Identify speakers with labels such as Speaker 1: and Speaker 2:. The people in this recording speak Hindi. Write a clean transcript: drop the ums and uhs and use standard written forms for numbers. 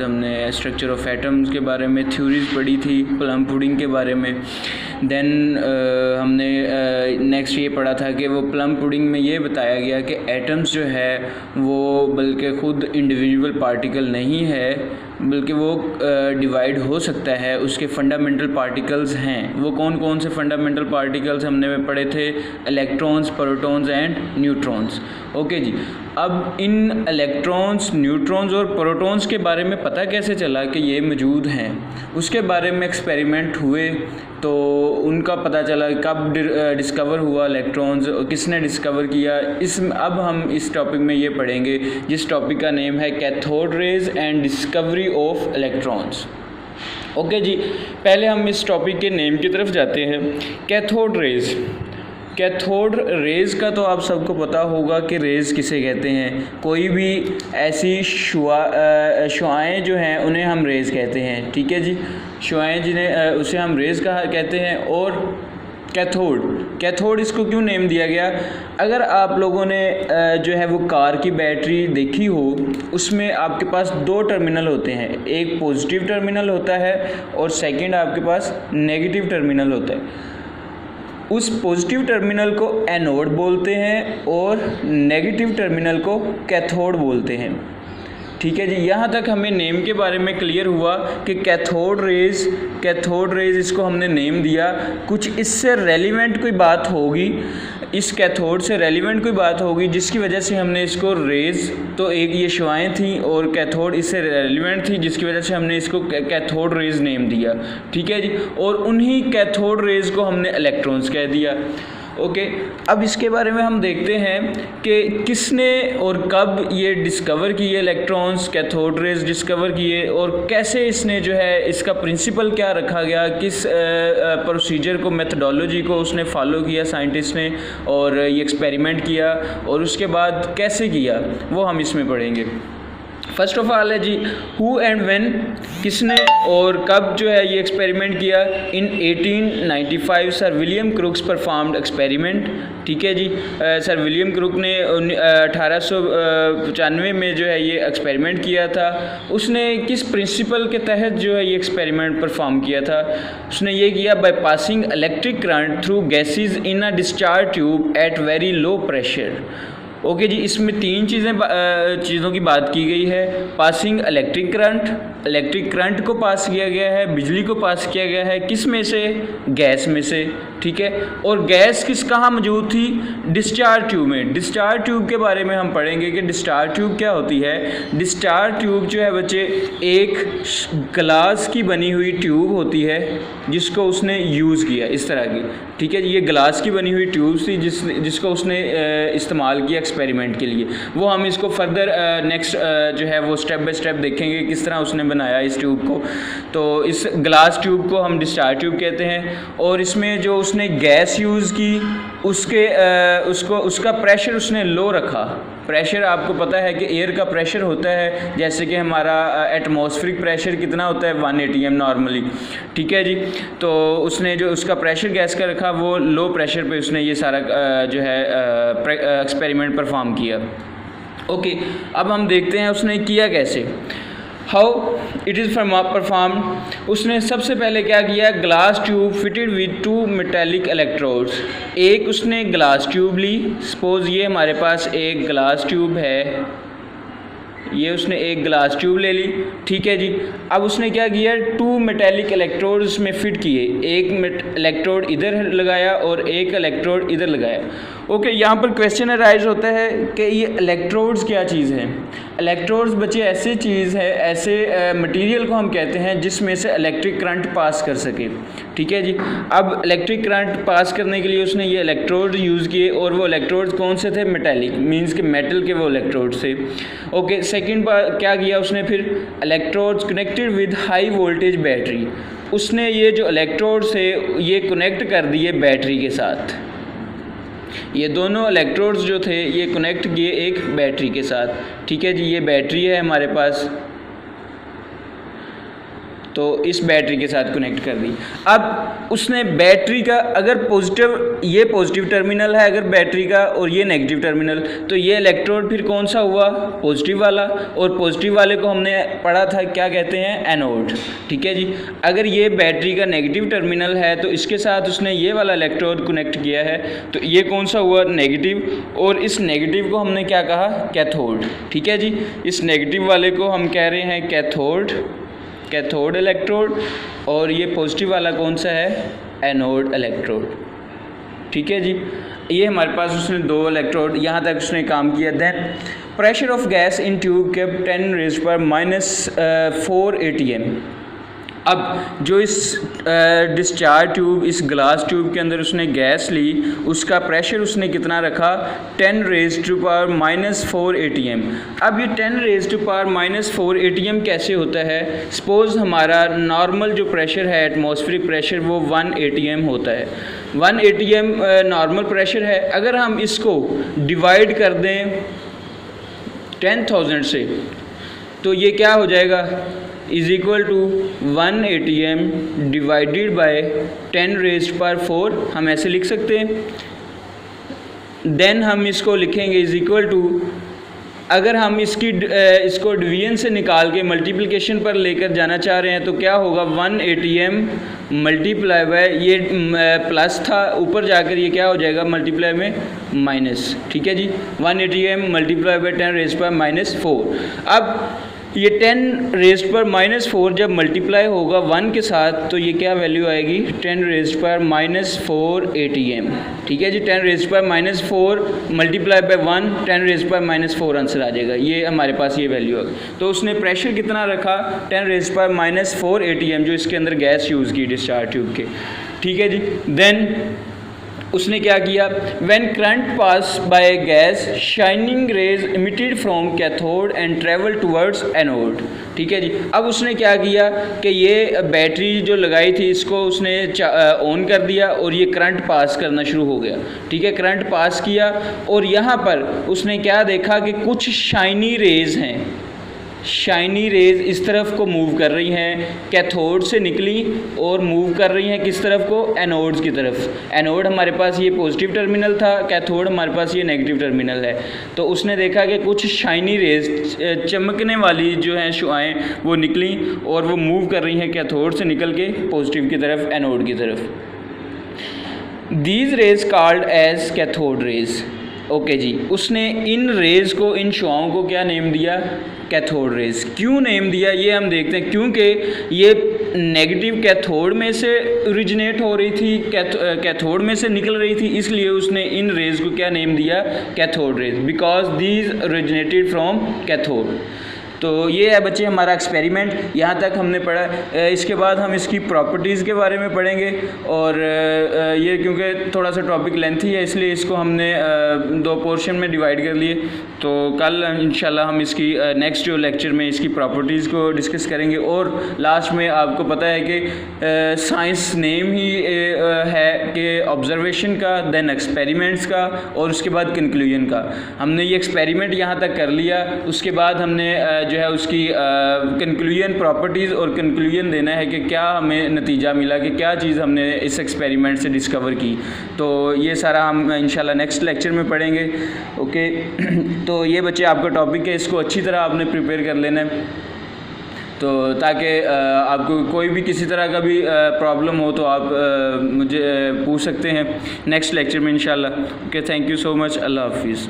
Speaker 1: बाद हमने स्ट्रक्चर ऑफ एटम्स के बारे में थ्योरीज पढ़ी थी, प्लम पुडिंग के बारे में। देन हमने नेक्स्ट ये पढ़ा था कि वो प्लम पुडिंग में ये बताया गया कि एटम्स जो है वो बल्कि ख़ुद इंडिविजुअल पार्टिकल नहीं है, बल्कि वो डिवाइड हो सकता है, उसके फंडामेंटल पार्टिकल्स हैं। वो कौन कौन से फंडामेंटल पार्टिकल्स हमने पढ़े थे? Electrons, protons and neutrons. Okay जी, अब इन इलेक्ट्रॉन्स, न्यूट्रॉन्स और प्रोटॉन्स के बारे में पता कैसे चला कि ये मौजूद हैं? उसके बारे में एक्सपेरिमेंट हुए तो उनका पता चला कब डिस्कवर हुआ इलेक्ट्रॉन्स, किसने डिस्कवर किया। अब हम इस टॉपिक में ये पढ़ेंगे जिस टॉपिक का नेम है cathode rays and discovery of electrons. Okay जी, पहले हम इस टॉपिक के नेम की तरफ जाते हैं। कैथोड रेज, कैथोड रेज़ का तो आप सबको पता होगा कि रेज़ किसे कहते हैं। कोई भी ऐसी शुआएँ जो हैं उन्हें हम रेज़ कहते हैं, ठीक है जी। शुआएँ जिन्हें उसे हम रेज़ कहते हैं। और कैथोड इसको क्यों नेम दिया गया? अगर आप लोगों ने जो है वो कार की बैटरी देखी हो, उसमें आपके पास दो टर्मिनल होते हैं, एक पॉजिटिव टर्मिनल होता है और सेकंड आपके पास नेगेटिव टर्मिनल होता है। उस पॉजिटिव टर्मिनल को एनोड बोलते हैं और नेगेटिव टर्मिनल को कैथोड बोलते हैं, ठीक है जी। यहाँ तक हमें नेम के बारे में क्लियर हुआ कि कैथोड रेज इसको हमने नेम दिया। कुछ इससे रेलिवेंट कोई बात होगी, इस कैथोड से रेलिवेंट कोई बात होगी जिसकी वजह से हमने इसको रेज, तो एक ये शुआएँ थी और कैथोड इससे रेलिवेंट थी जिसकी वजह से हमने इसको कैथोड रेज नेम दिया, ठीक है जी। और उन्हीं कैथोड रेज को हमने इलेक्ट्रॉन्स कह दिया। ओके, अब इसके बारे में हम देखते हैं कि किसने और कब ये डिस्कवर किए इलेक्ट्रॉन्स, कैथोड रेज डिस्कवर किए, और कैसे इसने जो है इसका प्रिंसिपल क्या रखा गया, किस प्रोसीजर को, मेथडोलॉजी को उसने फॉलो किया साइंटिस्ट ने, और ये एक्सपेरिमेंट किया और उसके बाद कैसे किया, वो हम इसमें पढ़ेंगे। फर्स्ट ऑफ ऑल है जी, हु एंड व्हेन, किसने और कब जो है ये एक्सपेरिमेंट किया। इन 1895 sir William crooks performed experiment, ठीक है जी। सर विलियम क्रूक ने 1895 में जो है ये एक्सपेरिमेंट किया था। उसने किस प्रिंसिपल के तहत जो है ये एक्सपेरिमेंट परफॉर्म किया था? उसने ये किया by passing electric current through gases in a discharge tube at very low pressure. Okay जी, इसमें तीन चीज़ों की बात की गई है। पासिंग इलेक्ट्रिक करंट को पास किया गया है, बिजली को पास किया गया है, किस में से? गैस में से, ठीक है। और गैस कहाँ मौजूद थी? डिस्चार्ज ट्यूब में। डिस्चार्ज ट्यूब के बारे में हम पढ़ेंगे कि डिस्चार्ज ट्यूब क्या होती है। डिस्चार्ज ट्यूब जो है बच्चे, एक ग्लास की बनी हुई ट्यूब होती है जिसको उसने यूज़ किया इस तरह की, ठीक है। ये ग्लास की बनी हुई ट्यूब थी जिसको उसने इस्तेमाल किया एक्सपेरिमेंट के लिए। वो हम इसको फर्दर नेक्स्ट जो है वो स्टेप बाय स्टेप देखेंगे किस तरह उसने बनाया इस ट्यूब को। तो इस ग्लास ट्यूब को हम डिस्चार्ज ट्यूब कहते हैं। और इसमें जो उसने गैस यूज़ की उसका प्रेशर उसने लो रखा। प्रेशर आपको पता है कि एयर का प्रेशर होता है, जैसे कि हमारा एटमॉस्फेरिक प्रेशर कितना होता है? 1 atm नॉर्मली, ठीक है जी। तो उसने जो उसका प्रेशर गैस का रखा, वो लो प्रेशर पे उसने ये सारा जो है एक्सपेरिमेंट परफॉर्म किया। ओके, अब हम देखते हैं उसने किया कैसे। How it is performed. उसने सबसे पहले क्या किया? Glass tube fitted with 2 metallic electrodes. एक उसने ग्लास ट्यूब ली, सपोज ये हमारे पास एक ग्लास ट्यूब है, ये उसने एक ग्लास ट्यूब ले ली, ठीक है जी। अब उसने क्या किया? 2 मेटेलिक इलेक्ट्रोड उसमें फिट किए, एक इलेक्ट्रोड इधर लगाया और एक इलेक्ट्रोड इधर लगाया। ओके, यहाँ पर क्वेश्चन अराइज होता है कि ये इलेक्ट्रोड्स क्या चीज़ है। इलेक्ट्रोड्स बच्चे ऐसी चीज़ है, ऐसे मटेरियल को हम कहते हैं जिसमें से इलेक्ट्रिक करंट पास कर सके, ठीक है जी। अब इलेक्ट्रिक करंट पास करने के लिए उसने ये इलेक्ट्रोड यूज़ किए, और वो इलेक्ट्रोड्स कौन से थे? मेटेलिक, मींस के मेटल के वो इलेक्ट्रोड्स थे। ओके, सेकंड बार क्या किया उसने? फिर electrodes connected with high voltage battery. उसने ये जो इलेक्ट्रोड्स थे ये कनेक्ट कर दिए बैटरी के साथ। ये दोनों इलेक्ट्रोड्स जो थे ये कनेक्ट किए एक बैटरी के साथ, ठीक है जी। ये बैटरी है हमारे पास, तो इस बैटरी के साथ कनेक्ट कर दी। अब उसने बैटरी का अगर पॉजिटिव, ये पॉजिटिव टर्मिनल है अगर बैटरी का और ये नेगेटिव टर्मिनल, तो ये इलेक्ट्रोड फिर कौन सा हुआ, पॉजिटिव वाला, और पॉजिटिव वाले को हमने पढ़ा था क्या कहते हैं, एनोड। ठीक है जी। अगर ये बैटरी का नेगेटिव टर्मिनल है तो इसके साथ उसने ये वाला इलेक्ट्रोड कनेक्ट किया है, तो ये कौन सा हुआ, नेगेटिव, और इस नेगेटिव को हमने क्या कहा, कैथोड। ठीक है जी। इस नेगेटिव वाले को हम कह रहे हैं कैथोड इलेक्ट्रोड, और ये पॉजिटिव वाला कौन सा है, एनोड इलेक्ट्रोड। ठीक है जी। ये हमारे पास उसने 2 इलेक्ट्रोड, यहाँ तक उसने काम किया। Then pressure of gas in tube kept 10⁻⁴ atm। अब जो इस डिस्चार्ज ट्यूब, इस ग्लास ट्यूब के अंदर उसने गैस ली, उसका प्रेशर उसने कितना रखा, 10⁻⁻⁴ atm। अब ये 10⁻⁻⁴ atm कैसे होता है, सपोज़ हमारा नॉर्मल जो प्रेशर है, एटमॉस्फेरिक प्रेशर, वो 1 atm होता है। 1 atm नॉर्मल प्रेशर है। अगर हम इसको डिवाइड कर दें 10,000 से, तो ये क्या हो जाएगा, is equal to 1 atm divided by 10⁻⁴, हम ऐसे लिख सकते हैं। देन हम इसको लिखेंगे इज इक्वल टू, अगर हम इसको डिवीजन से निकाल के मल्टीप्लिकेशन पर लेकर जाना चाह रहे हैं तो क्या होगा, 1 atm मल्टीप्लाई बाय, ये प्लस था, ऊपर जाकर ये क्या हो जाएगा, मल्टीप्लाई में माइनस। ठीक है जी। 1 atm मल्टीप्लाई बाय 10⁻⁻⁴। अब ये 10⁻⁻⁴ जब मल्टीप्लाई होगा 1 के साथ, तो ये क्या वैल्यू आएगी, 10⁻⁻⁴ atm। ठीक है जी। 10⁻⁴ मल्टीप्लाई बाय 1, 10⁻⁻⁴ आंसर आ जाएगा। ये हमारे पास ये वैल्यू है। तो उसने प्रेशर कितना रखा, 10⁻⁻⁴ atm, जो इसके अंदर गैस यूज़ की डिस्चार्ज ट्यूब के। ठीक है जी। देन उसने क्या किया, when current pass by gas shining rays emitted from cathode and travel towards anode. ठीक है जी। अब उसने क्या किया कि ये बैटरी जो लगाई थी इसको उसने ऑन कर दिया और ये करंट पास करना शुरू हो गया। ठीक है। करंट पास किया और यहाँ पर उसने क्या देखा कि कुछ शाइनी रेज हैं, शाइनी रेज इस तरफ को मूव कर रही हैं, कैथोड से निकली और मूव कर रही हैं किस तरफ को, एनोड्स की तरफ। एनोड हमारे पास ये पॉजिटिव टर्मिनल था, कैथोड हमारे पास ये नेगेटिव टर्मिनल है। तो उसने देखा कि कुछ शाइनी रेज, चमकने वाली जो हैं शुआएँ, वो निकली और वो मूव कर रही हैं कैथोड से निकल के पॉजिटिव की तरफ, एनोड की तरफ। These rays called as cathode rays. Okay जी। उसने इन रेज़ को, इन शुआओं को क्या नेम दिया, कैथोड रेज। क्यों नेम दिया ये हम देखते हैं, क्योंकि ये नेगेटिव कैथोड में से ओरिजिनेट हो रही थी, कैथोड में से निकल रही थी, इसलिए उसने इन रेज को क्या नेम दिया, cathode rays, because these originated from cathode. तो ये है बच्चे हमारा एक्सपेरिमेंट, यहाँ तक हमने पढ़ा। इसके बाद हम इसकी प्रॉपर्टीज़ के बारे में पढ़ेंगे, और ये क्योंकि थोड़ा सा टॉपिक लेंथी है इसलिए इसको हमने 2 पोर्शन में डिवाइड कर लिए। तो कल इंशाल्लाह हम इसकी नेक्स्ट जो लेक्चर में इसकी प्रॉपर्टीज़ को डिस्कस करेंगे, और लास्ट में आपको पता है कि साइंस नेम ही है कि ऑब्जर्वेशन का, देन एक्सपेरिमेंट्स का, और उसके बाद कंक्लूजन का। हमने ये एक्सपेरिमेंट यहाँ तक कर लिया, उसके बाद हमने जो है उसकी कंक्लूजन, प्रॉपर्टीज़ और कंक्लूजन देना है कि क्या हमें नतीजा मिला, कि क्या चीज़ हमने इस एक्सपेरिमेंट से डिस्कवर की। तो ये सारा हम इंशाल्लाह नेक्स्ट लेक्चर में पढ़ेंगे। ओके। तो ये बच्चे आपका टॉपिक है, इसको अच्छी तरह आपने प्रिपेयर कर लेना है, तो ताकि आपको कोई भी किसी तरह का भी प्रॉब्लम हो तो आप मुझे पूछ सकते हैं नेक्स्ट लेक्चर में इंशाल्लाह। Okay, thank you so much. अल्लाह हाफिज़।